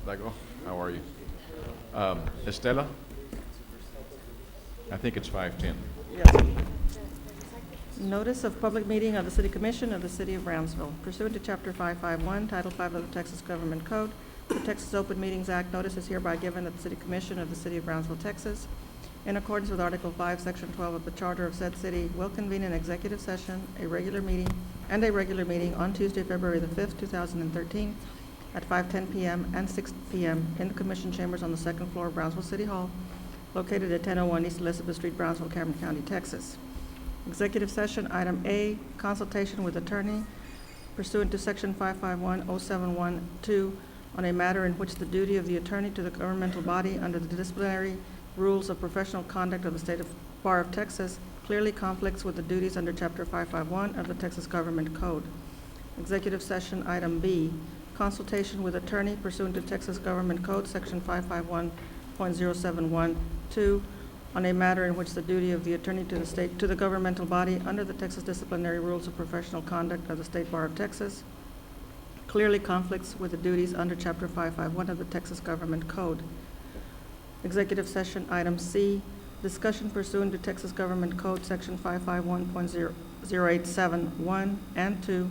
Dago, how are you? Estela? I think it's 5:10. Yes. Notice of public meeting of the City Commission of the City of Brownsville. Pursuant to Chapter 551, Title 5 of the Texas Government Code, the Texas Open Meetings Act, notice is hereby given at the City Commission of the City of Brownsville, Texas. In accordance with Article 5, Section 12 of the Charter of said city, will convene an executive session, a regular meeting on Tuesday, February the 5th, 2013, at 5:10 p.m. and 6 p.m. in the Commission Chambers on the second floor of Brownsville City Hall, located at 1001 East Elizabeth Street, Brownsville, Cameron County, Texas. Executive session, item A, consultation with attorney pursuant to section 551-0712 on a matter in which the duty of the attorney to the governmental body under the disciplinary rules of professional conduct of the State Bar of Texas clearly conflicts with the duties under chapter 551 of the Texas Government Code. Executive session, item B, consultation with attorney pursuant to Texas Government Code section 551.0712 on a matter in which the duty of the attorney to the governmental body under the Texas disciplinary rules of professional conduct of the State Bar of Texas clearly conflicts with the duties under Chapter 551 of the Texas Government Code. Executive session, item C, discussion pursuant to Texas Government Code section 551.0871 and 2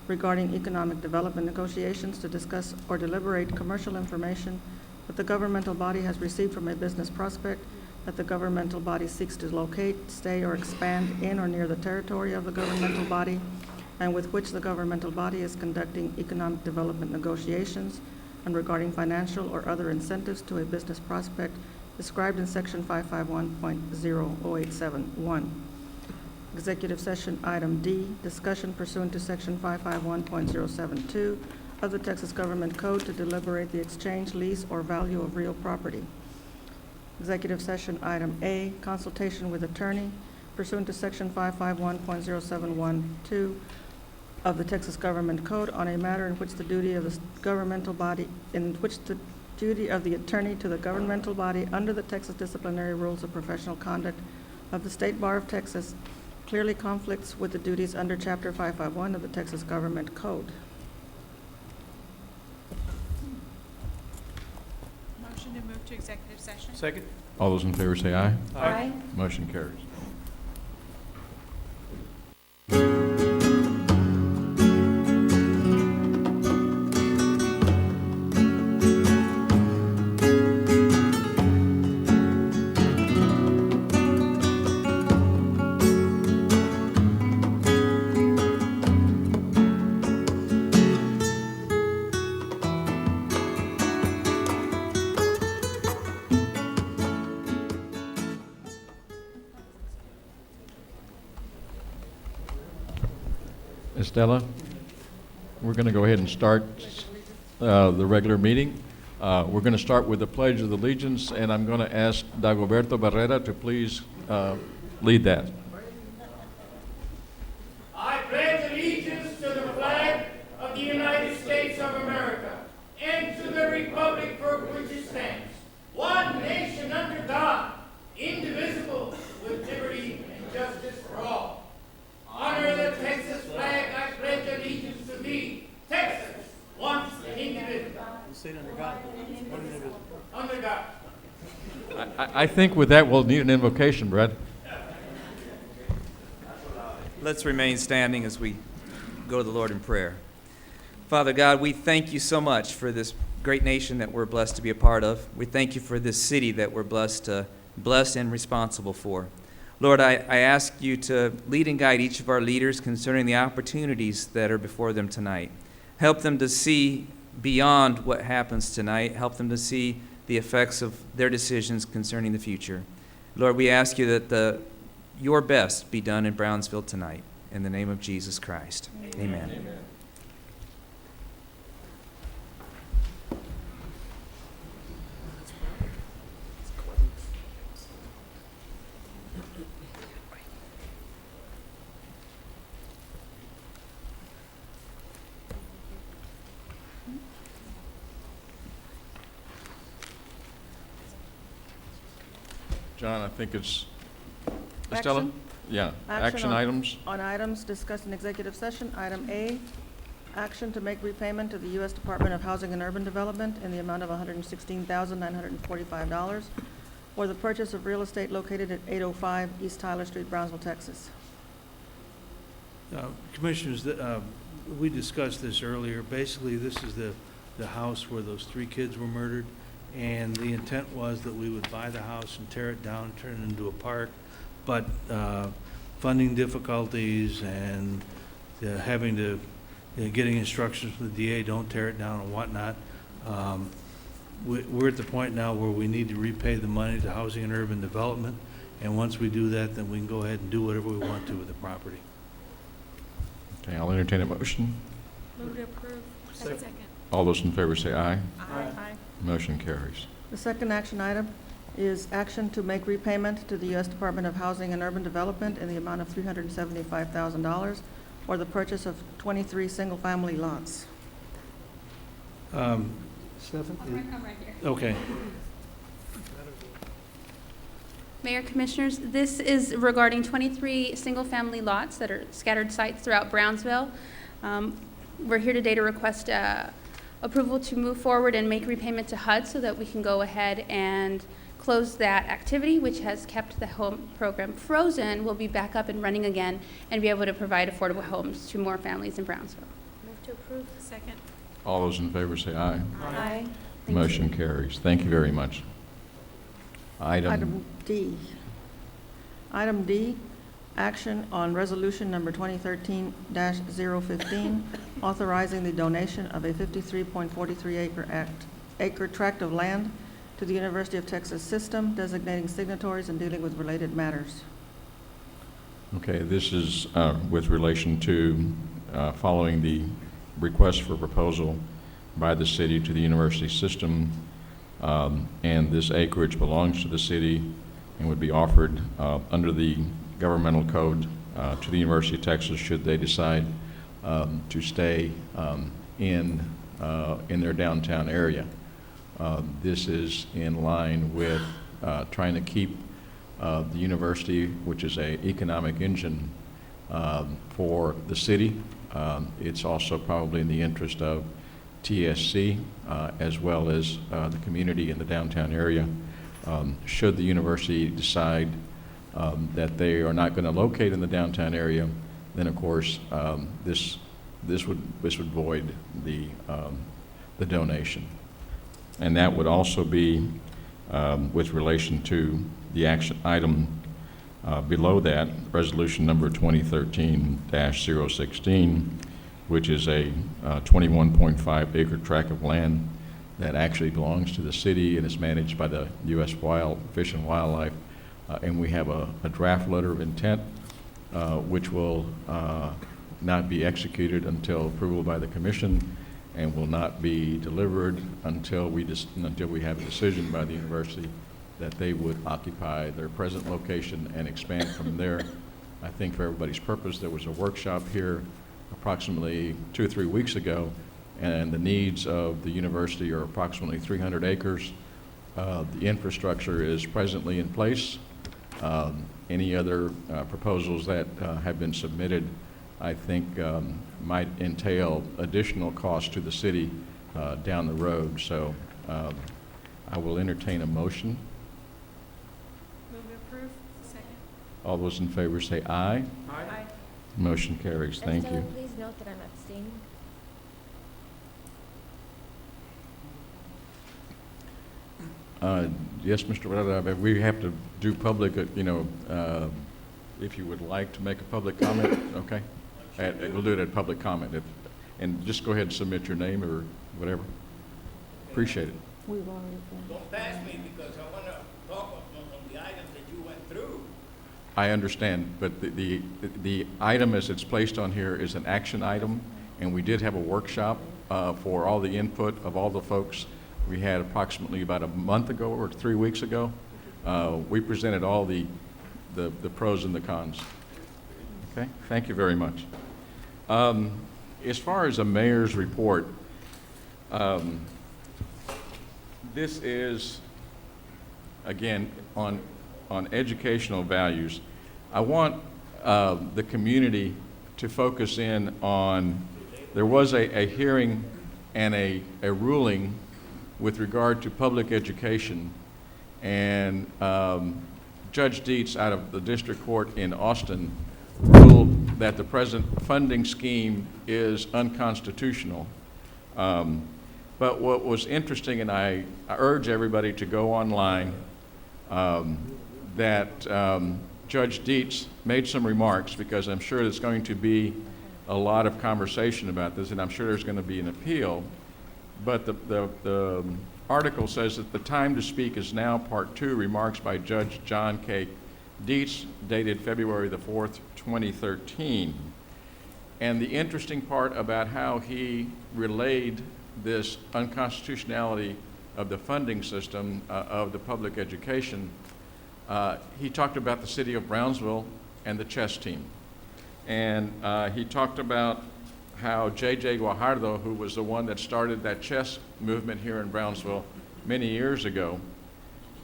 regarding economic development negotiations to discuss or deliberate commercial information that the governmental body has received from a business prospect that the governmental body seeks to locate, stay, or expand in or near the territory of the governmental body, and with which the governmental body is conducting economic development negotiations, and regarding financial or other incentives to a business prospect described in section 551.0871. Executive session, item D, discussion pursuant to section 551.072 of the Texas Government Code to deliberate the exchange, lease, or value of real property. Executive session, item A, consultation with attorney pursuant to section 551.0712 of the Texas Government Code on a matter in which the duty of the governmental body, in which the duty of the attorney to the governmental body under the Texas disciplinary rules of professional conduct of the State Bar of Texas clearly conflicts with the duties under Chapter 551 of the Texas Government Code. Motion to move to executive session. Second. All those in favor say aye. Aye. Motion carries. Estela, we're going to go ahead and start the regular meeting. We're going to start with the Pledge of Allegiance, and I'm going to ask Dagoberto Barrera to please lead that. I pledge allegiance to the flag of the United States of America and to the republic for which it stands, one nation under God, indivisible, with liberty and justice for all. Honor the Texas flag. I pledge allegiance to thee, Texas, once an individual. You say it under God. One individual. Under God. I think with that, we'll need an invocation, Brad. Let's remain standing as we go to the Lord in prayer. Father God, we thank you so much for this great nation that we're blessed to be a part of. We thank you for this city that we're blessed and responsible for. Lord, I ask you to lead and guide each of our leaders concerning the opportunities that are before them tonight. Help them to see beyond what happens tonight. Help them to see the effects of their decisions concerning the future. Lord, we ask you that your best be done in Brownsville tonight. In the name of Jesus Christ. Amen. Amen. John, I think it's Estela? Action? Yeah, action on- items. On items discussed in executive session, item A, Action to make repayment to the U.S. Department of Housing and Urban Development in the amount of $116,945 for the purchase of real estate located at 805 East Tyler Street, Brownsville, Texas. Commissioners, we discussed this earlier. Basically, this is the house where those 3 kids were murdered, and the intent was that we would buy the house and tear it down, turn it into a park, but funding difficulties and having to, getting instructions from the DA, don't tear it down and whatnot. We're at the point now where we need to repay the money to Housing and Urban Development, and once we do that, then we can go ahead and do whatever we want to with the property. Okay, I'll entertain a motion. Move to approve. Second. All those in favor say aye. Aye. Motion carries. The second action item is action to make repayment to the U.S. Department of Housing and Urban Development in the amount of $375,000 for the purchase of 23 single-family lots. Stephen? I'm right here. Okay. Mayor, Commissioners, this is regarding 23 single-family lots that are scattered sites throughout Brownsville. We're here today to request approval to move forward and make repayment to HUD so that we can go ahead and close that activity, which has kept the home program frozen. We'll be back up and running again and be able to provide affordable homes to more families in Brownsville. Move to approve. Second. All those in favor say aye. Aye. Motion carries. Thank you very much. Item D. Item D, action on resolution number 2013-015, authorizing the donation of a 53.43 acre tract of land to the University of Texas System, designating signatories and dealing with related matters. Okay, this is with relation to following the request for proposal by the city to the university system, and this acreage belongs to the city and would be offered under the governmental code to the University of Texas should they decide to stay in their downtown area. This is in line with trying to keep the university, which is an economic engine for the city. It's also probably in the interest of TSC as well as the community in the downtown area. Should the university decide that they are not going to locate in the downtown area, then of course this would void the donation. And that would also be with relation to the action item below that, resolution number 2013-016, which is a 21.5 acre tract of land that actually belongs to the city and is managed by the U.S. Fish and Wildlife. And we have a draft letter of intent, which will not be executed until approval by the commission and will not be delivered until we have a decision by the university that they would occupy their present location and expand from there. I think for everybody's purpose, there was a workshop here approximately 2 or 3 weeks ago, and the needs of the university are approximately 300 acres. The infrastructure is presently in place. Any other proposals that have been submitted, I think, might entail additional costs to the city down the road. So I will entertain a motion. Move to approve. Second. All those in favor say aye. Aye. Motion carries. Thank Estella, you. please note that I'm abstaining. Yes, Mr. Rada, we have to do public, if you would like to make a public comment, okay? We'll do it at public comment. And just go ahead and submit your name or whatever. Appreciate it. We've already Don't pass me because I want to talk on the items that you went through. I understand, but the item as it's placed on here is an action item, and we did have a workshop for all the input of all the folks. We had approximately about a month ago or 3 weeks ago. We presented all the pros and the cons. Okay, thank you very much. As far as a mayor's report, this is, again, on educational values. I want the community to focus in on there was a hearing and a ruling with regard to public education, and Judge Dietz out of the district court in Austin ruled that the present funding scheme is unconstitutional. But what was interesting, and I urge everybody to go online, that Judge Dietz made some remarks, because I'm sure there's going to be a lot of conversation about this, and I'm sure there's going to be an appeal. But the article says that the time to speak is now, Part 2, remarks by Judge John K. Dietz, dated February the 4th, 2013. And the interesting part about how he relayed this unconstitutionality of the funding system of the public education, he talked about the city of Brownsville and the chess team. And he talked about how J.J. Guajardo, who was the one that started that chess movement here in Brownsville many years ago,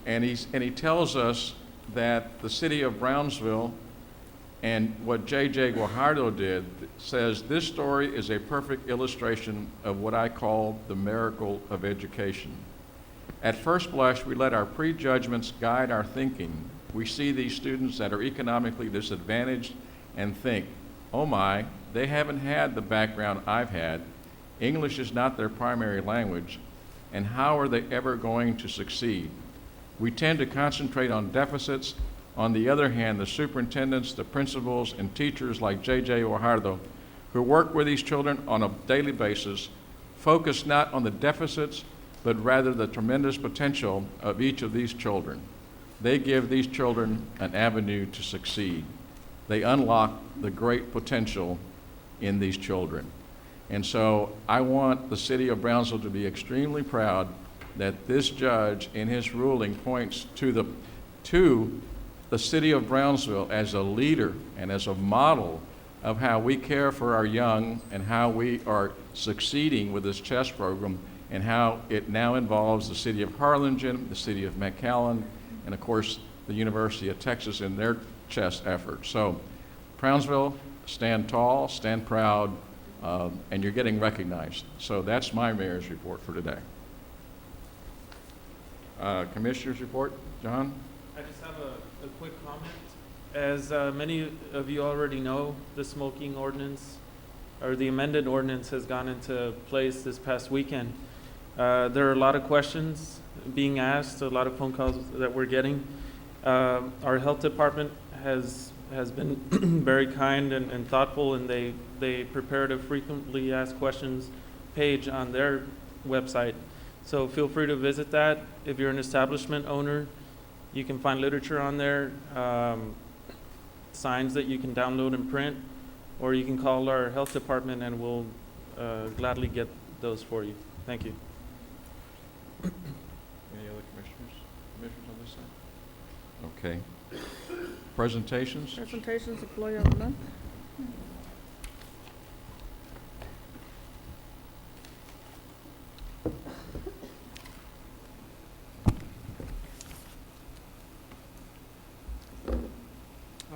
and he tells us that the city of Brownsville and what J.J. Guajardo did says this story is a perfect illustration of what I call the miracle of education. At first blush, we let our prejudgments guide our thinking. We see these students that are economically disadvantaged and think, oh my, they haven't had the background I've had. English is not their primary language, and how are they ever going to succeed? We tend to concentrate on deficits. On the other hand, the superintendents, the principals, and teachers like J.J. Guajardo, who work with these children on a daily basis, focus not on the deficits, but rather the tremendous potential of each of these children. They give these children an avenue to succeed. They unlock the great potential in these children. And so I want the city of Brownsville to be extremely proud that this judge in his ruling points to the city of Brownsville as a leader and as a model of how we care for our young and how we are succeeding with this chess program, and how it now involves the city of Harlingen, the city of McAllen, and of course the University of Texas in their chess effort. So Brownsville, stand tall, stand proud, and you're getting recognized. So that's my mayor's report for today. Commissioner's report, John? I just have a quick comment. As many of you already know, the smoking ordinance, or the amended ordinance, has gone into place this past weekend. There are a lot of questions being asked, a lot of phone calls that we're getting. Our health department has been very kind and thoughtful, and they prepared a frequently asked questions page on their website. So feel free to visit that. If you're an establishment owner, you can find literature on there, signs that you can download and print, or you can call our health department and we'll gladly get those for you. Thank you. Any other commissioners on this side? Okay. Presentations? Presentations, employee of the month.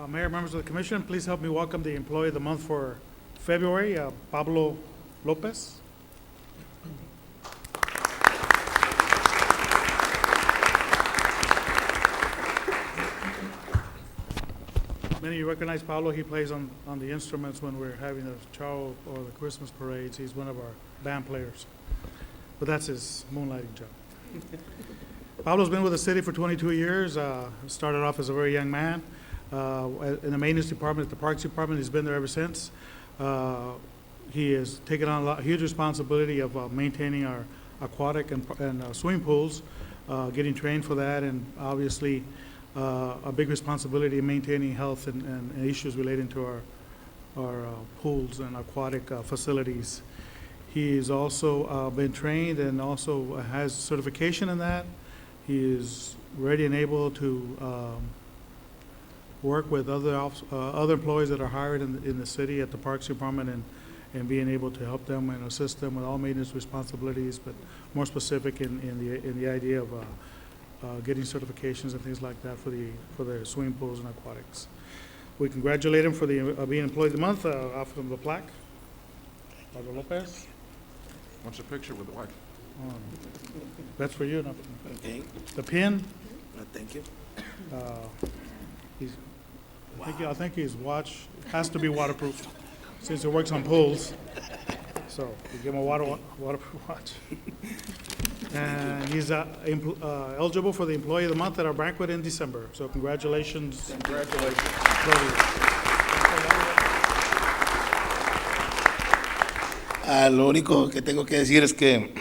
Mayor, members of the commission, please help me welcome the employee of the month for February, Pablo Lopez. Many of you recognize Pablo. He plays on the instruments when we're having the chow or the Christmas parades. He's one of our band players, but that's his moonlighting job. Pablo's been with the city for 22 years. Started off as a very young man. In the maintenance department, at the parks department. He's been there ever since. He has taken on a huge responsibility of maintaining our aquatic and swimming pools, getting trained for that, and obviously a big responsibility in maintaining health and issues relating to our pools and aquatic facilities. He's also been trained and also has certification in that. He is ready and able to work with other employees that are hired in the city at the Parks Department and being able to help them and assist them with all maintenance responsibilities, but more specific in the idea of getting certifications and things like that for the swimming pools and aquatics. We congratulate him for being Employee of the Month, offer him the plaque. Aldo Lopez. Wants a picture with the wife? That's for you. No? Okay, The pin, thank you. he's, I think his watch has to be waterproof since he works on pools. So we give him a waterproof watch. And he's eligible for the Employee of the Month at our banquet in December. So congratulations. Lo único que tengo que decir es que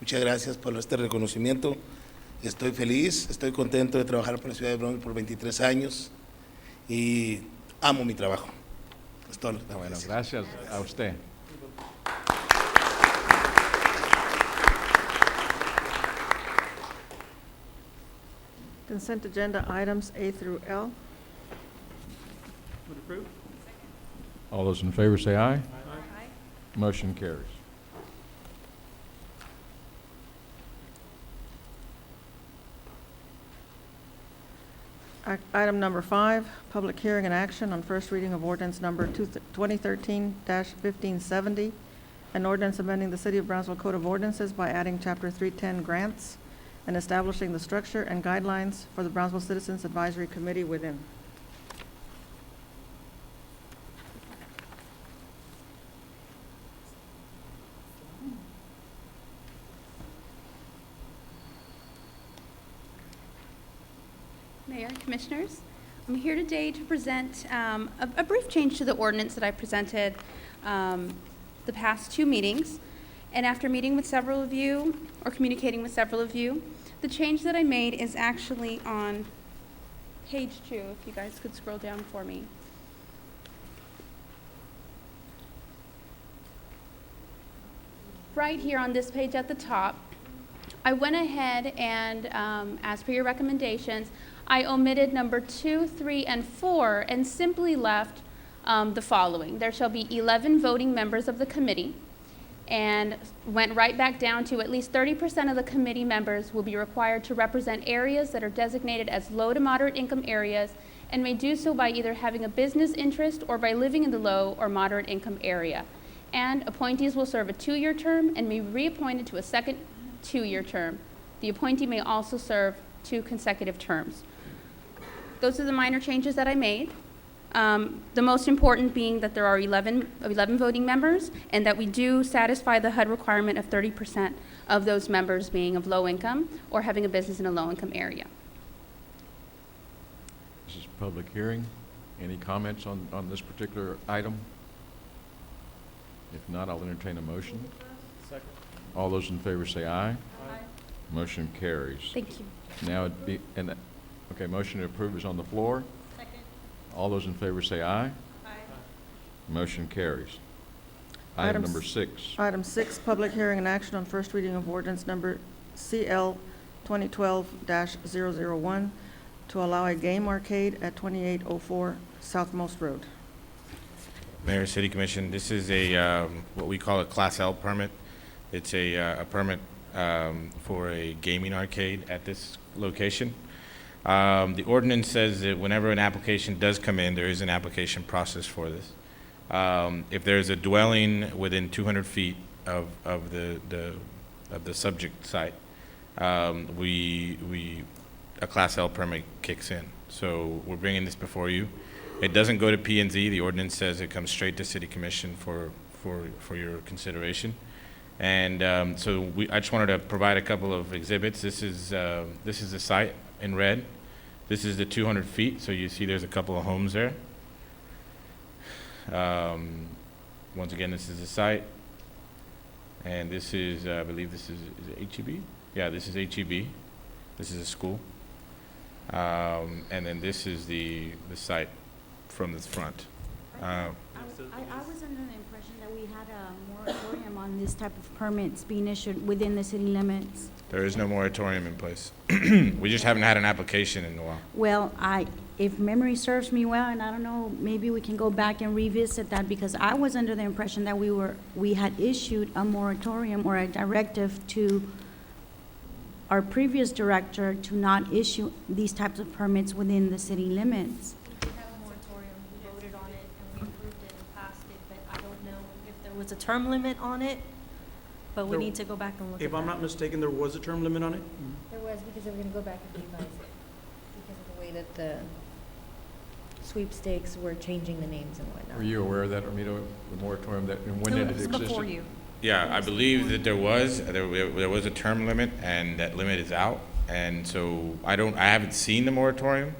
muchas gracias por este reconocimiento. Estoy feliz, estoy contento de trabajar por la ciudad de Brownsville por 23 años y amo mi trabajo. Es todo lo que tengo que Bueno, decir. gracias a usted. Consent agenda items A through L. Move to approve. All those in favor say aye. Motion carries. Item number 5, public hearing and action on first reading of ordinance number 2013-1570, an ordinance amending the City of Brownsville Code of Ordinances by adding Chapter 310 grants and establishing the structure and guidelines for the Brownsville Citizens Advisory Committee within. Mayor, Commissioners, I'm here today to present a brief change to the ordinance that I presented the past 2 meetings. And after meeting with several of you, or communicating with several of you, the change that I made is actually on page 2, if you guys could scroll down for me. Right here on this page at the top, I went ahead and, as per your recommendations, I omitted number 2, 3, and 4 and simply left the following. There shall be 11 voting members of the committee, and went right back down to at least 30% of the committee members will be required to represent areas that are designated as low to moderate income areas and may do so by either having a business interest or by living in the low or moderate income area. And appointees will serve a 2-year term and may be reappointed to a second 2-year term. The appointee may also serve 2 consecutive terms. Those are the minor changes that I made. The most important being that there are 11 voting members and that we do satisfy the HUD requirement of 30% of those members being of low income or having a business in a low income area. This is a public hearing. Any comments on this particular item? If not, I'll entertain a motion. Second. All those in favor say aye. Motion carries. Thank you. Now, okay, motion to approve is on the floor. All those in favor say aye. Motion carries. Item Items- number 6. Item 6, public hearing and action on first reading of ordinance number CL 2012-001 to allow a game arcade at 2804 Southmost Road. Mayor, City Commission, this is a, what we call a Class L permit. It's a permit for a gaming arcade at this location. The ordinance says that whenever an application does come in, there is an application process for this. If there's a dwelling within 200 feet of the subject site, a Class L permit kicks in. So we're bringing this before you. It doesn't go to P&Z. The ordinance says it comes straight to City Commission for your consideration. And so I just wanted to provide a couple of exhibits. This is the site in red. This is the 200 feet, so you see there's a couple of homes there. Once again, this is the site. And this is, I believe this is it HEB? Yeah, this is HEB. This is a school. And then this is the site from the front. I was under the impression that we had a moratorium on this type of permits being issued within the city limits. There is no moratorium in place. We just haven't had an application in a while. Well, if memory serves me well, and I don't know, maybe we can go back and revisit that, because I was under the impression that we had issued a moratorium or a directive to our previous director to not issue these types of permits within the city limits. We have a moratorium, we voted on it, and we approved it and passed it, but I don't know if there there was a term limit on it, but we There- need to go back and look at If I'm that. not mistaken, there was a term limit on it? There was, because they were gonna go back and revise it, because of the way that the sweepstakes were changing the names and whatnot. Were you aware of that, Ramiro, the moratorium, that, and when did it exist? Yeah, I believe that there was a term limit, and that limit is out. And so I haven't seen the moratorium.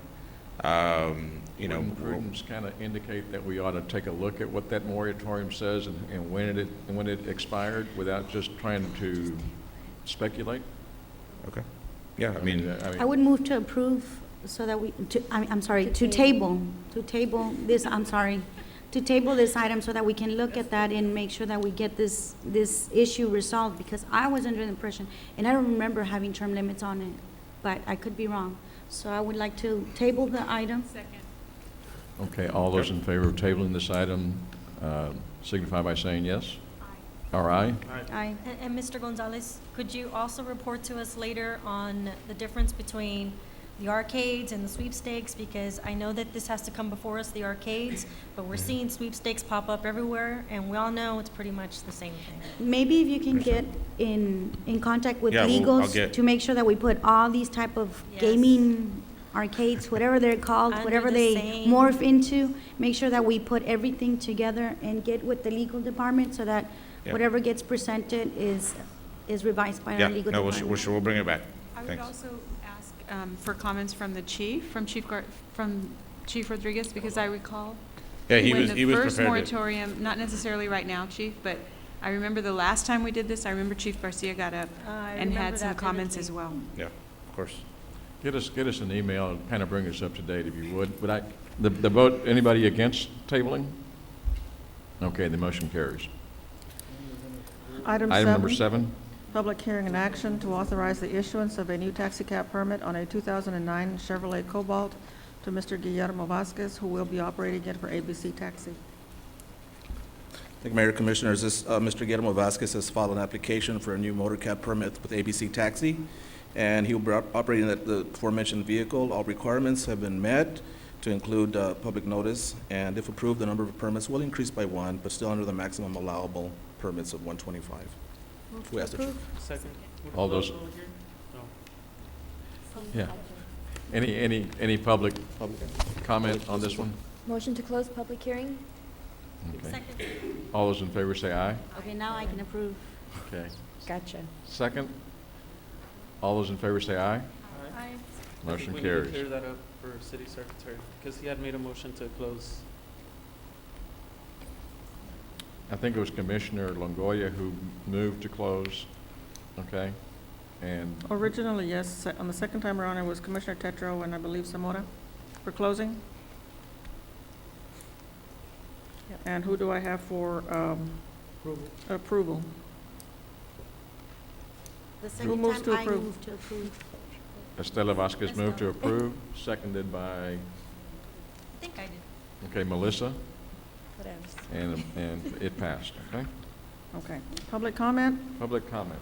You know, Wouldn't prudence kind of indicate that we ought to take a look at what that moratorium says and when it expired, without just trying to speculate? okay. Yeah, I mean, I would move to approve so that we, I'm sorry, to table this, I'm sorry, to table this item so that we can look at that and make sure that we get this issue resolved, because I was under the impression, and I don't remember having term limits on it, but I could be wrong. So I would like to table the item. Second. Okay, all those in favor of tabling this item signify by saying yes. Or aye. Aye. And Mr. Gonzalez, could you also report to us later on the difference between the arcades and the sweepstakes? Because I know that this has to come before us, the arcades, but we're seeing sweepstakes pop up everywhere, and we all know it's pretty much the same thing. Maybe if you can get in contact with Yeah, I'll legals get- to make sure that we put all these type of Yes. gaming arcades, whatever they're called, Under whatever the they same- morph into, make sure that we put everything together and get with the legal department so that Yeah. whatever gets presented is revised by yeah, our legal no, department. we'll bring it back. I would Thanks. also ask for comments from the chief, from Chief Rodriguez, because I recall Yeah, he when was the first prepared to. moratorium, not necessarily right now, Chief, but I remember the last time we did this, I remember Chief Garcia got up I and remember had some that comments vividly. as well. Yeah, of course. Get us an email and kind of bring us up to date if you would. But the vote, anybody against tabling? Okay, the motion carries. Item Item number 7, 7. public hearing and action to authorize the issuance of a new taxi cab permit on a 2009 Chevrolet Cobalt to Mr. Guillermo Vasquez, who will be operating it for ABC Taxi. Thank you, Mayor Commissioners. Mr. Guillermo Vasquez has filed an application for a new motor cab permit with ABC Taxi, and he will be operating the aforementioned vehicle. All requirements have been met to include public notice, and if approved, the number of permits will increase by 1, but still under the maximum allowable permits of 125. We ask the chief. Second. Would All close those- public hearing? No. Yeah. Any public comment on this one? Motion to close public hearing? Okay. Second. All those in favor say aye. Okay, now I can approve. Okay. Gotcha. Second. All those in favor say aye. Aye. Motion We carries. need to clear that up for city secretary, because he had made a motion to close. I think it was Commissioner Longoria who moved to close, okay? And Originally, yes. On the second time around, it was Commissioner Tetro and I believe Zamora for closing. And who do I have for approval? The Who second moves time to I approve? move to approve. Estela Vasquez moved to Estela. approve, seconded by, I think I did. okay, Melissa, Whatever. and it passed, okay? Okay. Public comment? Public comment.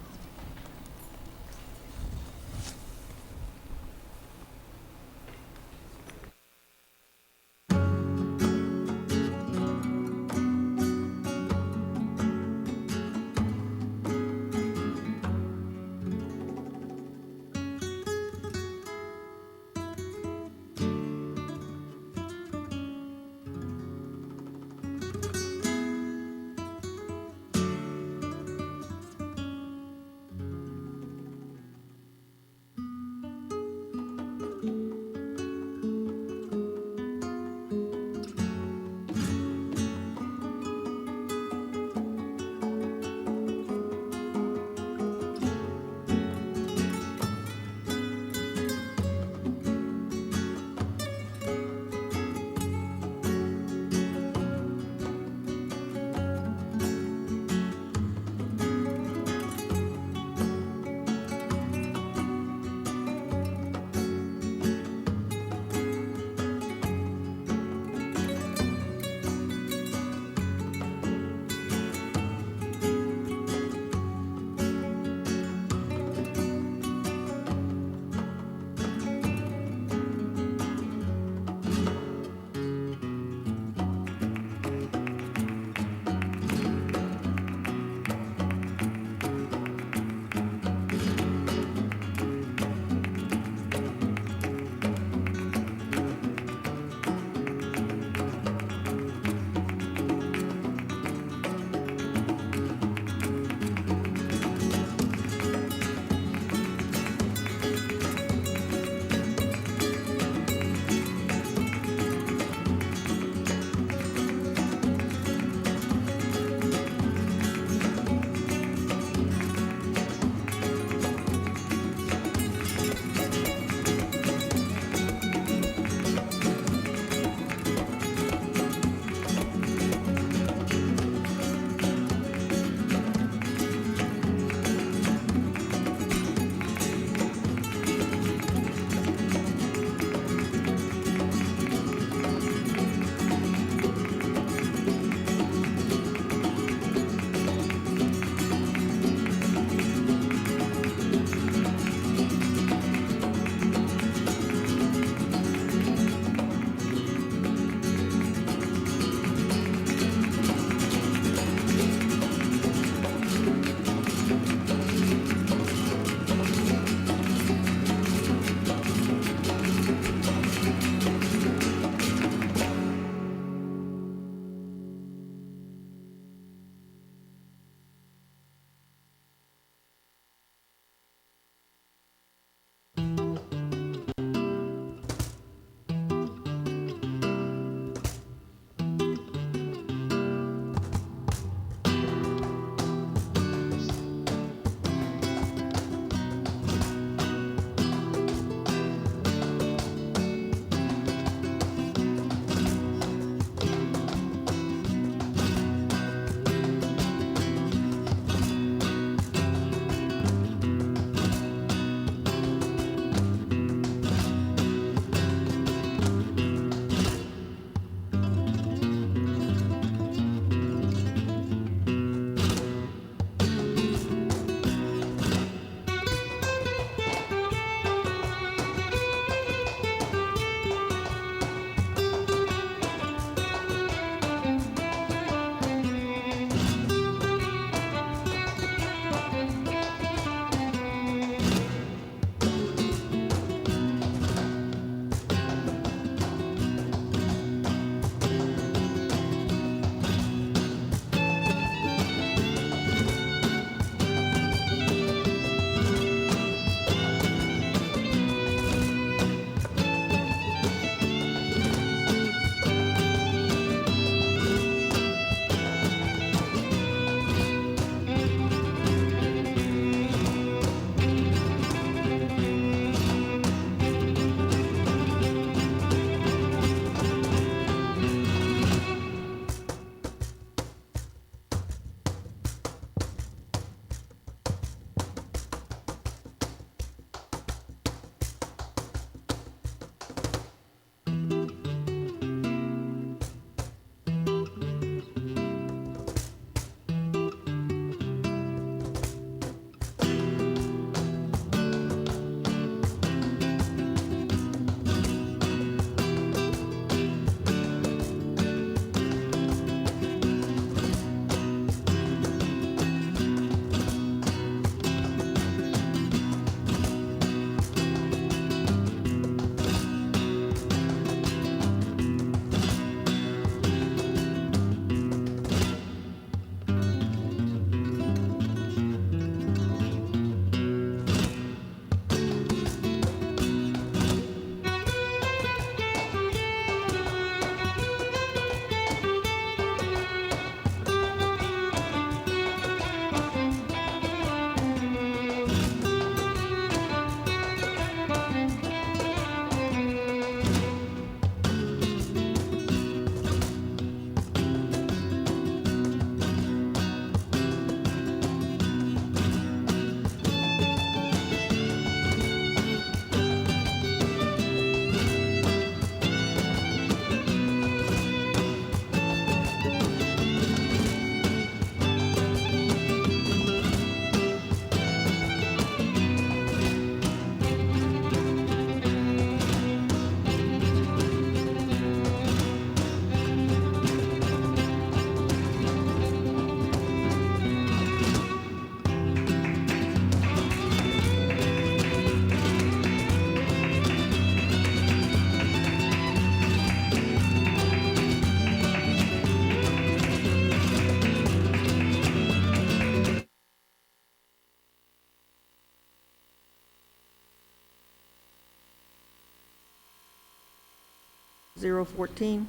2023-014,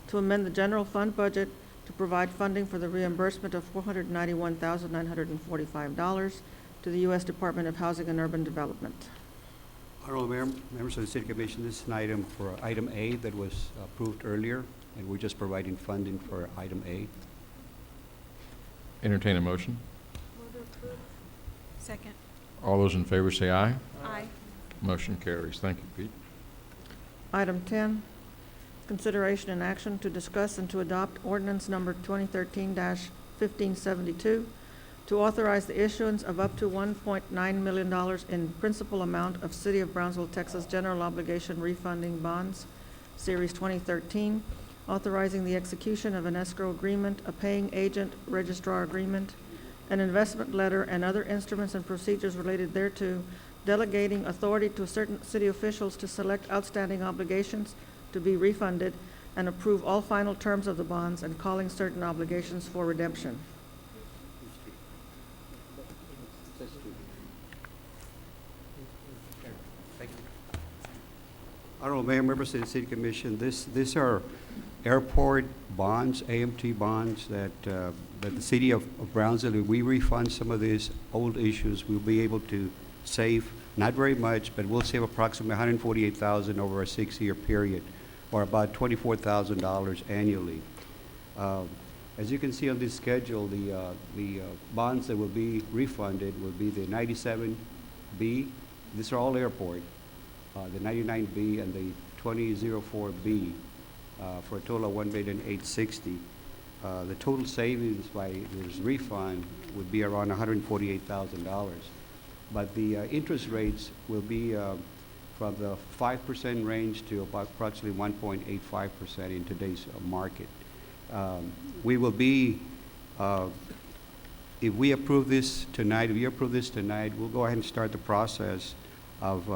to amend the general fund budget to provide funding for the reimbursement of $491,945 to the U.S. Department of Housing and Urban Development. Honorable Mayor, members of the City Commission, this is an item for item A that was approved earlier, and we're just providing funding for item A. Entertain a motion. Move to approve. Second. All those in favor say aye. Aye. Motion carries. Thank you, Pete. Item 10, consideration and action to discuss and to adopt ordinance number 2013-1572 to authorize the issuance of up to $1.9 million in principal amount of City of Brownsville, Texas general obligation refunding bonds, Series 2013, authorizing the execution of an escrow agreement, a paying agent registrar agreement, an investment letter, and other instruments and procedures related thereto, delegating authority to certain city officials to select outstanding obligations to be refunded and approve all final terms of the bonds and calling certain obligations for redemption. Honorable Mayor, members of the City Commission, these are airport bonds, AMT bonds that the City of Brownsville, if we refund some of these old issues, we'll be able to save, not very much, but we'll save approximately $148,000 over a 6-year period, or about $24,000 annually. As you can see on this schedule, the bonds that will be refunded will be the 97B. These are all airport. The 99B and the 2004B for a total of $1,860,000. The total savings by this refund would be around $148,000. But the interest rates will be from the 5% range to about approximately 1.85% in today's market. We will be, if we approve this tonight, we'll go ahead and start the process of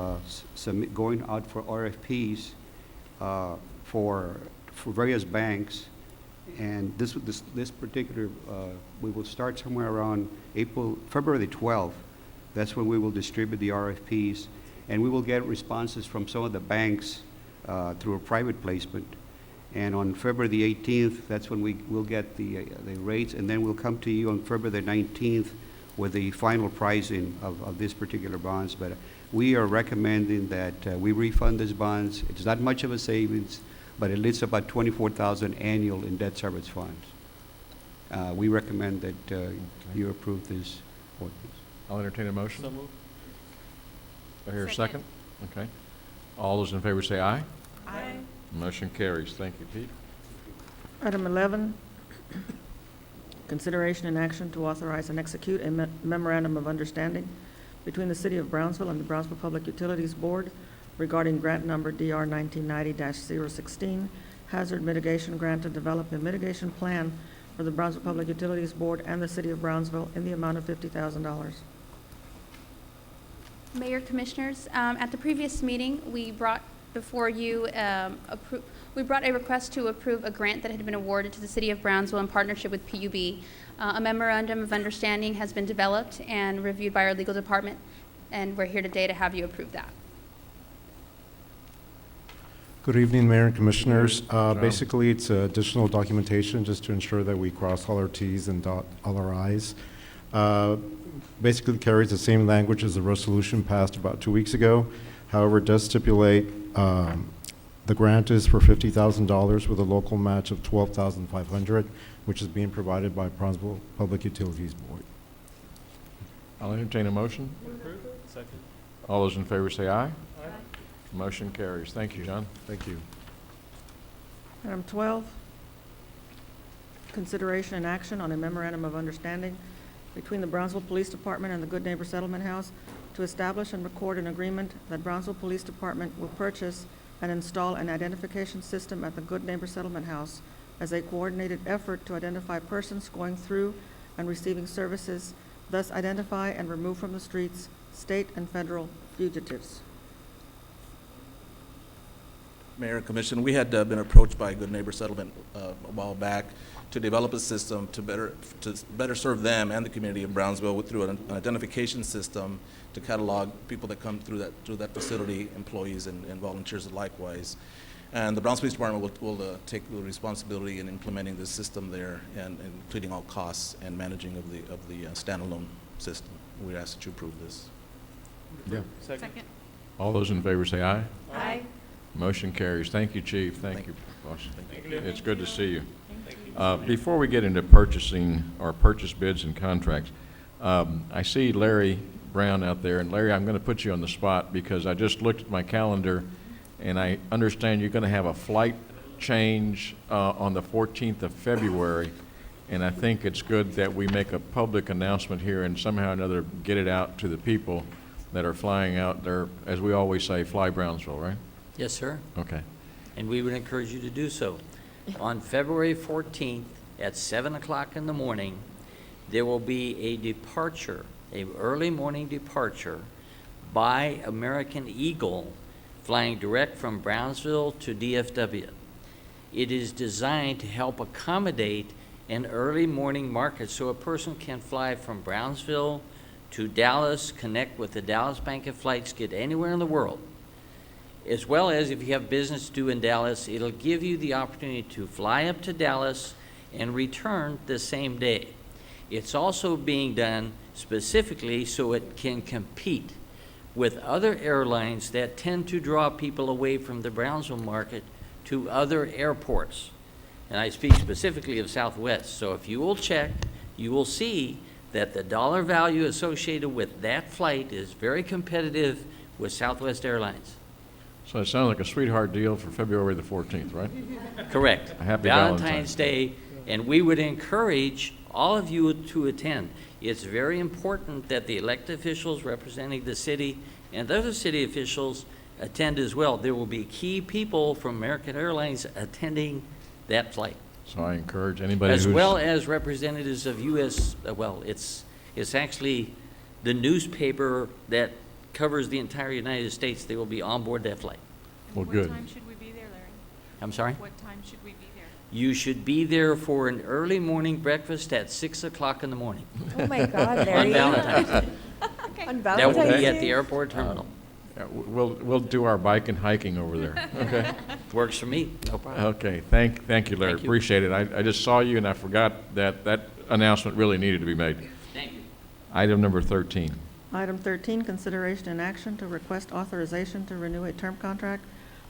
going out for RFPs for various banks, and this particular we will start somewhere around February the 12th. That's when we will distribute the RFPs, and we will get responses from some of the banks through a private placement. And on February the 18th, that's when we will get the rates, and then we'll come to you on February the 19th with the final pricing of this particular bonds. But we are recommending that we refund these bonds. It's not much of a savings, but it leads to about $24,000 annual in debt service funds. We recommend that you approve this ordinance. I'll entertain a motion. So moved. I hear a second. Okay. All those in favor say aye. Aye. Motion carries. Thank you, Pete. Item 11, consideration and action to authorize and execute a memorandum of understanding between the City of Brownsville and the Brownsville Public Utilities Board regarding grant number DR 1990-016, Hazard Mitigation Grant to develop a mitigation plan for the Brownsville Public Utilities Board and the City of Brownsville in the amount of $50,000. Mayor, Commissioners, at the previous meeting, we brought before you, we brought a request to approve a grant that had been awarded to the City of Brownsville in partnership with PUB. A memorandum of understanding has been developed and reviewed by our legal department, and we're here today to have you approve that. Good evening, Mayor and Commissioners. Basically, it's additional documentation just to ensure that we cross all our Ts and dot all our Is. Basically carries the same language as the resolution passed about 2 weeks ago. However, it does stipulate the grant is for $50,000 with a local match of $12,500, which is being provided by Brownsville Public Utilities Board. I'll entertain a motion. Approve. Second. All those in favor say aye. Aye. Motion carries. Thank you, John. Thank you. Item 12, consideration and action on a memorandum of understanding between the Brownsville Police Department and the Good Neighbor Settlement House to establish and record an agreement that Brownsville Police Department will purchase and install an identification system at the Good Neighbor Settlement House as a coordinated effort to identify persons going through and receiving services, thus identify and remove from the streets state and federal fugitives. Mayor and Commission, we had been approached by Good Neighbor Settlement a while back to develop a system to better serve them and the community of Brownsville through an identification system to catalog people that come through that facility, employees and volunteers likewise. And the Browns Police Department will take the responsibility in implementing the system there and including all costs and managing of the standalone system. We ask that you approve this. Yeah. Second. All those in favor say aye. Aye. Motion carries. Thank you, Chief. Thank you, boss. Thank you. It's good to see you. Before we get into purchasing or purchase bids and contracts, I see Larry Brown out there. And Larry, I'm going to put you on the spot because I just looked at my calendar and I understand you're going to have a flight change on the 14th of February. And I think it's good that we make a public announcement here and somehow or another get it out to the people that are flying out there. As we always say, fly Brownsville, right? Yes, sir. Okay. And we would encourage you to do so. On February 14th at 7 o'clock in the morning, there will be a departure, an early morning departure by American Eagle flying direct from Brownsville to DFW. It is designed to help accommodate an early morning market so a person can fly from Brownsville to Dallas, connect with the Dallas Bank of Flights, get anywhere in the world. As well as if you have business to do in Dallas, it'll give you the opportunity to fly up to Dallas and return the same day. It's also being done specifically so it can compete with other airlines that tend to draw people away from the Brownsville market to other airports. And I speak specifically of Southwest. So if you will check, you will see that the dollar value associated with that flight is very competitive with Southwest Airlines. So it sounds like a sweetheart deal for February the 14th, right? Correct. A happy Valentine's Day, and we would encourage all of you to attend. It's very important that the elected officials representing the city and other city officials attend as well. There will be key people from American Airlines attending that flight. So I encourage anybody As who's... well as representatives of U.S., well, it's actually the newspaper that covers the entire United States. They will be on board that flight. Well, good. What time should we be there, Larry? I'm sorry? What time should we be there? You should be there for an early morning breakfast at 6 o'clock in the morning. Oh, my God, Larry. On Valentine's Day. On That Valentine's will be Day? at the airport terminal. We'll do our bike and hiking over there, okay? Works for me, no problem. Okay, thank you, Larry. Thank you. Appreciate it. I just saw you and I forgot that announcement really needed to be made. Thank you. Item number 13. Item 13, consideration and action to request authorization to renew a term contract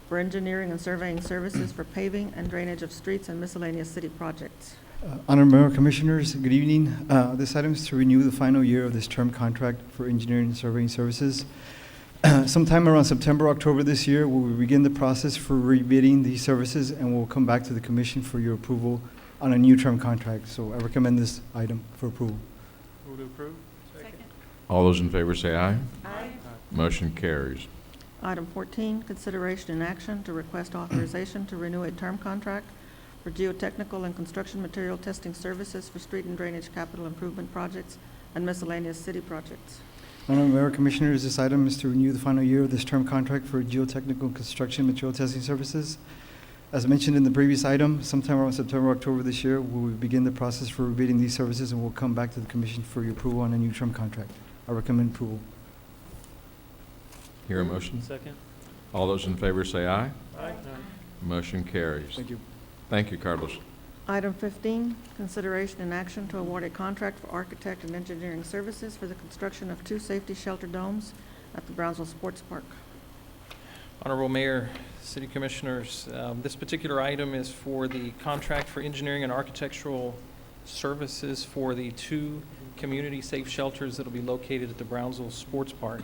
for engineering and surveying services for paving and drainage of streets and miscellaneous city projects. Honorable Mayor, Commissioners, good evening. This item is to renew the final year of this term contract for engineering and surveying services. Sometime around September, October this year, we will begin the process for rebidding these services, and we'll come back to the Commission for your approval on a new term contract. So I recommend this item for approval. Move to approve. Second. All those in favor say aye. Aye. Motion carries. Item 14, consideration and action to request authorization to renew a term contract for geotechnical and construction material testing services for street and drainage capital improvement projects and miscellaneous city projects. Honorable Mayor, Commissioners, this item is to renew the final year of this term contract for geotechnical construction material testing services. As mentioned in the previous item, sometime around September, October this year, we will begin the process for rebidding these services, and we'll come back to the Commission for your approval on a new term contract. I recommend approval. Hear a motion? Second. All those in favor say aye. Aye. Motion carries. Thank you. Thank you, Carlos. Item 15, consideration and action to award a contract for architect and engineering services for the construction of 2 safety shelter domes at the Brownsville Sports Park. Honorable Mayor, City Commissioners, this particular item is for the contract for engineering and architectural services for the 2 community-safe shelters that will be located at the Brownsville Sports Park.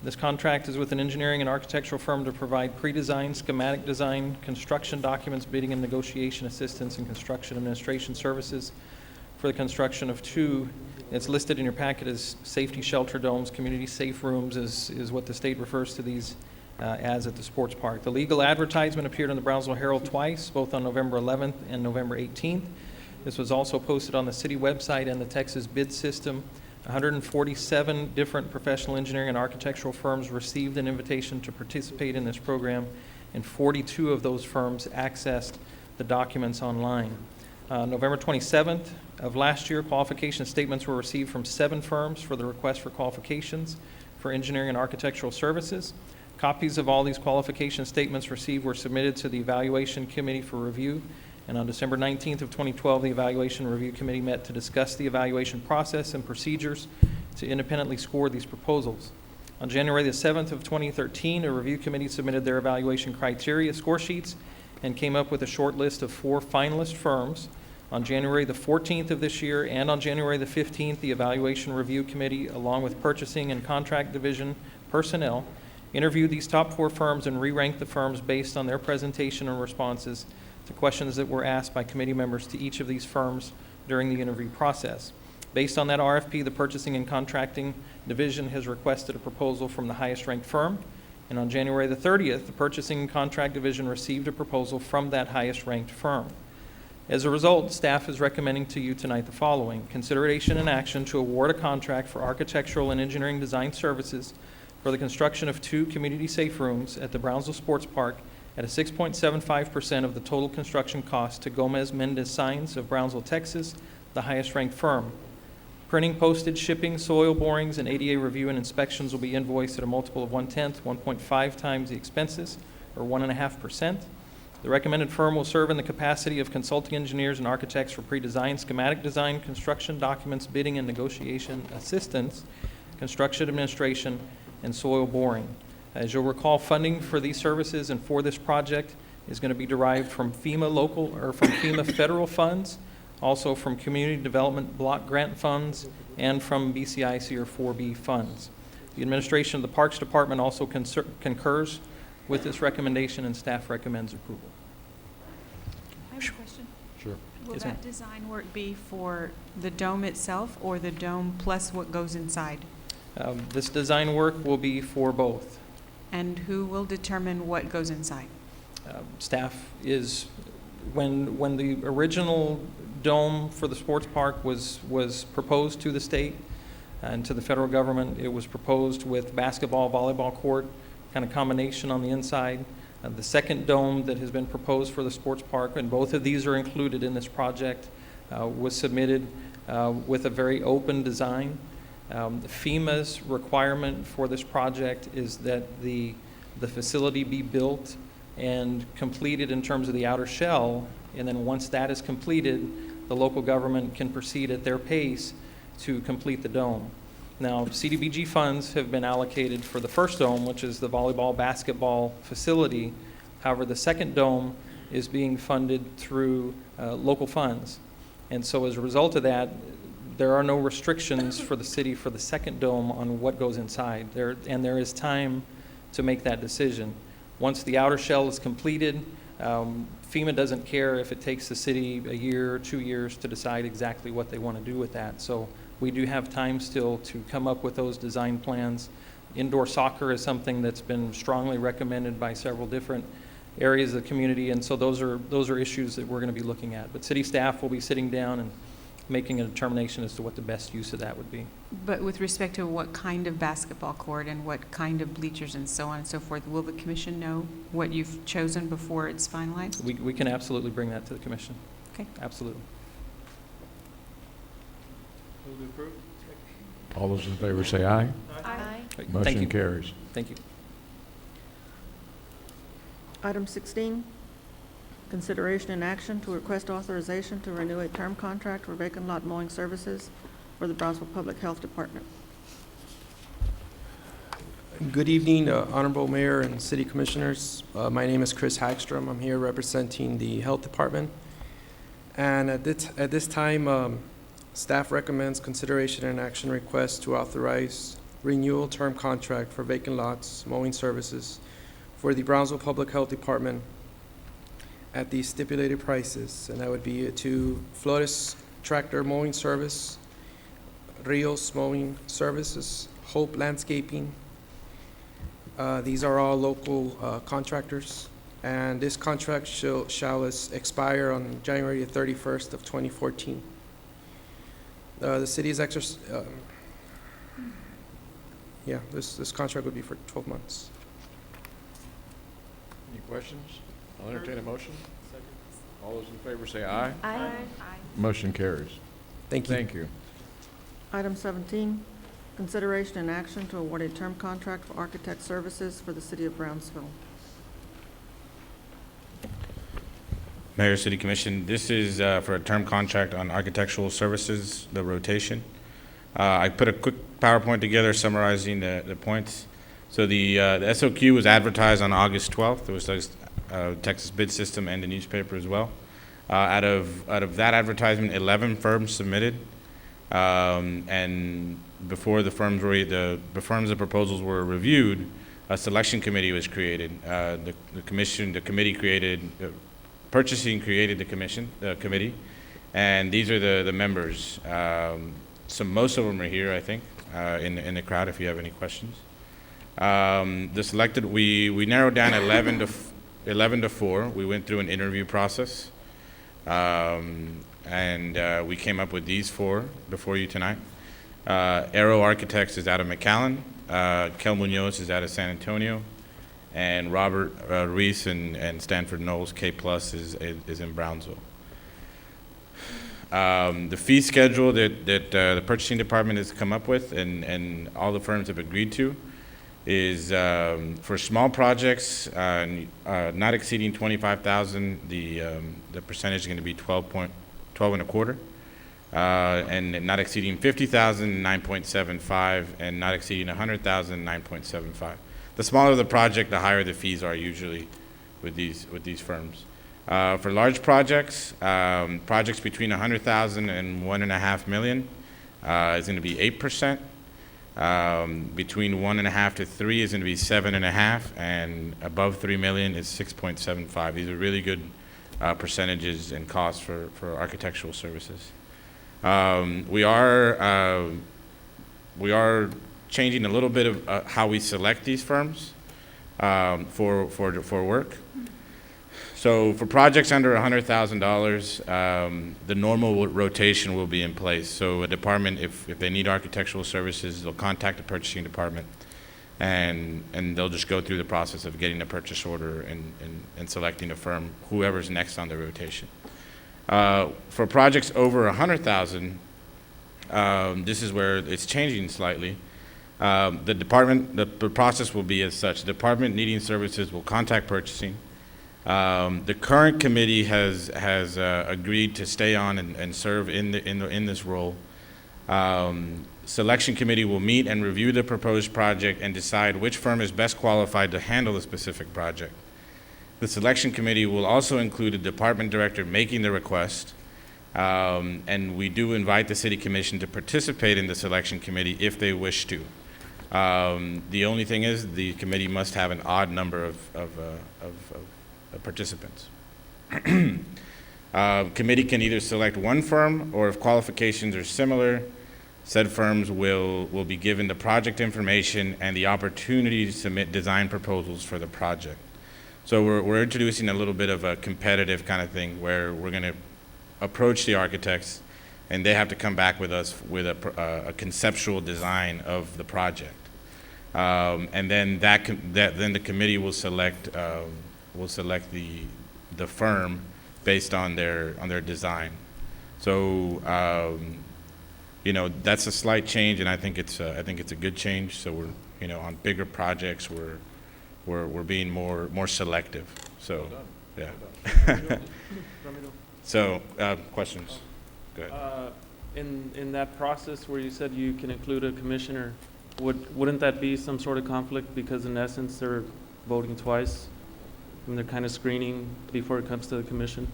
This contract is with an engineering and architectural firm to provide pre-design, schematic design, construction documents, bidding and negotiation assistance, and construction administration services for the construction of 2. It's listed in your packet as safety shelter domes. Community safe rooms is what the state refers to these as at the sports park. The legal advertisement appeared in the Brownsville Herald twice, both on November 11th and November 18th. This was also posted on the city website and the Texas bid system. 147 different professional engineering and architectural firms received an invitation to participate in this program, and 42 of those firms accessed the documents online. November 27th of last year, qualification statements were received from 7 firms for the request for qualifications for engineering and architectural services. Copies of all these qualification statements received were submitted to the Evaluation Committee for review, and on December 19th of 2012, the Evaluation Review Committee met to discuss the evaluation process and procedures to independently score these proposals. On January the 7th of 2013, a review committee submitted their evaluation criteria score sheets and came up with a short list of 4 finalist firms. On January the 14th of this year and on January the 15th, the Evaluation Review Committee, along with Purchasing and Contract Division personnel, interviewed these top 4 firms and re-ranked the firms based on their presentation and responses to questions that were asked by committee members to each of these firms during the interview process. Based on that RFP, the Purchasing and Contracting Division has requested a proposal from the highest ranked firm, and on January the 30th, the Purchasing and Contract Division received a proposal from that highest ranked firm. As a result, staff is recommending to you tonight the following: consideration and action to award a contract for architectural and engineering design services for the construction of 2 community safe rooms at the Brownsville Sports Park at a 6.75% of the total construction cost to Gomez Mendez Signs of Brownsville, Texas, the highest ranked firm. Printing, postage, shipping, soil borings, and ADA review and inspections will be invoiced at a multiple of 1/10, 1.5 times the expenses, or 1.5%. The recommended firm will serve in the capacity of consulting engineers and architects for pre-design, schematic design, construction documents, bidding and negotiation assistance, construction administration, and soil boring. As you'll recall, funding for these services and for this project is going to be derived from FEMA local or from FEMA federal funds, also from community development block grant funds, and from BCIC or 4B funds. The administration of the Parks Department also concurs with this recommendation, and staff recommends approval. I have a question. Sure. Will Yes, ma'am. that design work be for the dome itself or the dome plus what goes inside? This design work will be for both. And who will determine what goes inside? Staff is, when the original dome for the sports park was proposed to the state and to the federal government, it was proposed with basketball, volleyball court, kind of combination on the inside. The second dome that has been proposed for the sports park, and both of these are included in this project, was submitted with a very open design. FEMA's requirement for this project is that the facility be built and completed in terms of the outer shell, and then once that is completed, the local government can proceed at their pace to complete the dome. Now, CDBG funds have been allocated for the first dome, which is the volleyball, basketball facility. However, the second dome is being funded through local funds. And so as a result of that, there are no restrictions for the city for the second dome on what goes inside. There is time to make that decision. Once the outer shell is completed, FEMA doesn't care if it takes the city a year or 2 years to decide exactly what they want to do with that. So we do have time still to come up with those design plans. Indoor soccer is something that's been strongly recommended by several different areas of the community, and so those are issues that we're going to be looking at. But city staff will be sitting down and making a determination as to what the best use of that would be. But with respect to what kind of basketball court and what kind of bleachers and so on and so forth, will the commission know what you've chosen before it's finalized? We can absolutely bring that to the commission. Okay. Absolutely. Move to approve. All those in favor say aye. Aye. Thank Motion you. carries. Thank you. Item 16, consideration and action to request authorization to renew a term contract for vacant lot mowing services for the Brownsville Public Health Department. Good evening, Honorable Mayor and City Commissioners. My name is Chris Hagstrom. I'm here representing the Health Department. And at this time, staff recommends consideration and action request to authorize renewal term contract for vacant lots mowing services for the Brownsville Public Health Department at the stipulated prices, and that would be to Flores Tractor Mowing Service, Rios Mowing Services, Hope Landscaping. These are all local contractors, and this contract shall expire on January 31st of 2014. The city is this contract would be for 12 months. Any questions? I'll entertain a motion. All those in favor say aye. Aye. Motion carries. Thank you. Thank you. Item 17, Consideration and action to award a term contract for architect services for the city of Brownsville. Mayor, City Commission, this is for a term contract on architectural services, the rotation. I put a quick PowerPoint together summarizing the points. So the SOQ was advertised on August 12th. It was Texas bid system and the newspaper as well. Out of that advertisement, 11 firms submitted, and before the firms' proposals were reviewed, a selection committee was created. Purchasing created the committee, and these are the members. Most of them are here, I think, in the crowd. If you have any questions, we narrowed down 11 to 4. We went through an interview process, and we came up with these 4 before you tonight. Aero Architects is out of McAllen. Kel Munoz is out of San Antonio. And Robert Reese and Stanford Knowles, K Plus, is in Brownsville. The fee schedule that the purchasing department has come up with and all the firms have agreed to is for small projects not exceeding $25,000, the percentage is going to be 12.25, and not exceeding $50,000, 9.75, and not exceeding $100,000, 9.75. The smaller the project, the higher the fees are usually with these firms. For large projects, projects between $100,000 and $1.5 million is going to be 8%. Between 1.5 to 3 is going to be 7.5, and above 3 million is 6.75. These are really good percentages and costs for architectural services. We are changing a little bit of how we select these firms for work. So for projects under $100,000, the normal rotation will be in place. So a department, if they need architectural services, they'll contact the purchasing department, and they'll just go through the process of getting a purchase order and selecting a firm, whoever's next on the rotation. For projects over $100,000, this is where it's changing slightly. The process will be as such. The department needing services will contact purchasing. The current committee has agreed to stay on and serve in this role. Selection committee will meet and review the proposed project and decide which firm is best qualified to handle the specific project. The selection committee will also include a department director making the request, and we do invite the city commission to participate in the selection committee if they wish to. The only thing is the committee must have an odd number of participants. Committee can either select one firm, or if qualifications are similar, said firms will be given the project information and the opportunity to submit design proposals for the project. So we're introducing a little bit of a competitive kind of thing where we're going to approach the architects and they have to come back with us with a conceptual design of the project. And then then the committee will select the firm based on their design. So that's a slight change, and I think it's a good change. So we're on bigger projects we're being more selective. So yeah. So questions? Go ahead. In that process where you said you can include a commissioner, wouldn't that be some sort of conflict, because in essence they're voting twice and they're kind of screening before it comes to the commission?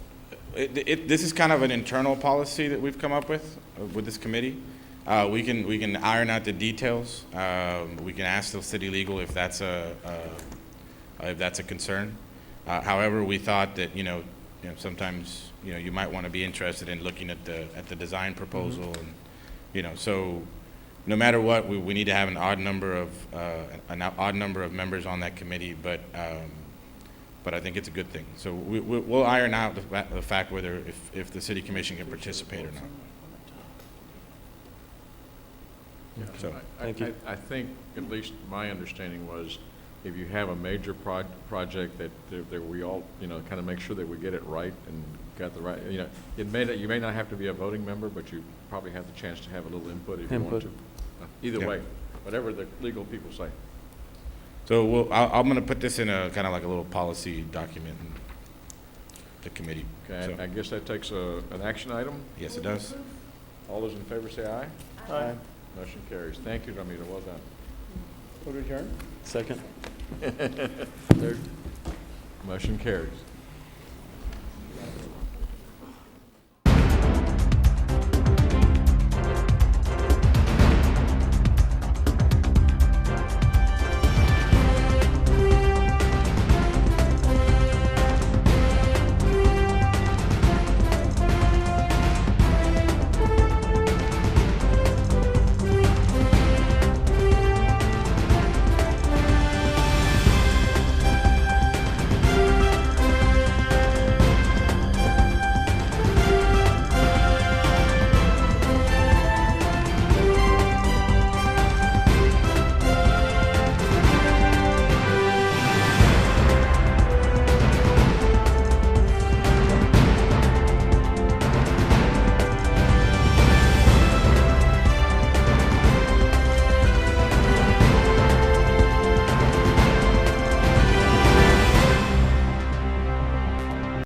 This is kind of an internal policy that we've come up with this committee. We can iron out the details. We can ask the city legal if that's a concern. However, we thought that sometimes you might want to be interested in looking at the design proposal, and so no matter what, we need to have an odd number of members on that committee, but I think it's a good thing. So we'll iron out the fact whether if the city commission can participate or not. So thank you. I think, at least my understanding was, if you have a major project that we all, kind of make sure that we get it right and got the right, you may not have to be a voting member, but you probably have the chance to have a little input if you want to. Either Yeah. way, whatever the legal people say. So I'm going to put this in a kind of like a little policy document in the committee. Okay, So- I guess that takes an action item. Yes, it does. All those in favor say aye. Aye. Motion carries. Thank you, Ramiro, well done. Vote adjourned? Second. Motion carries.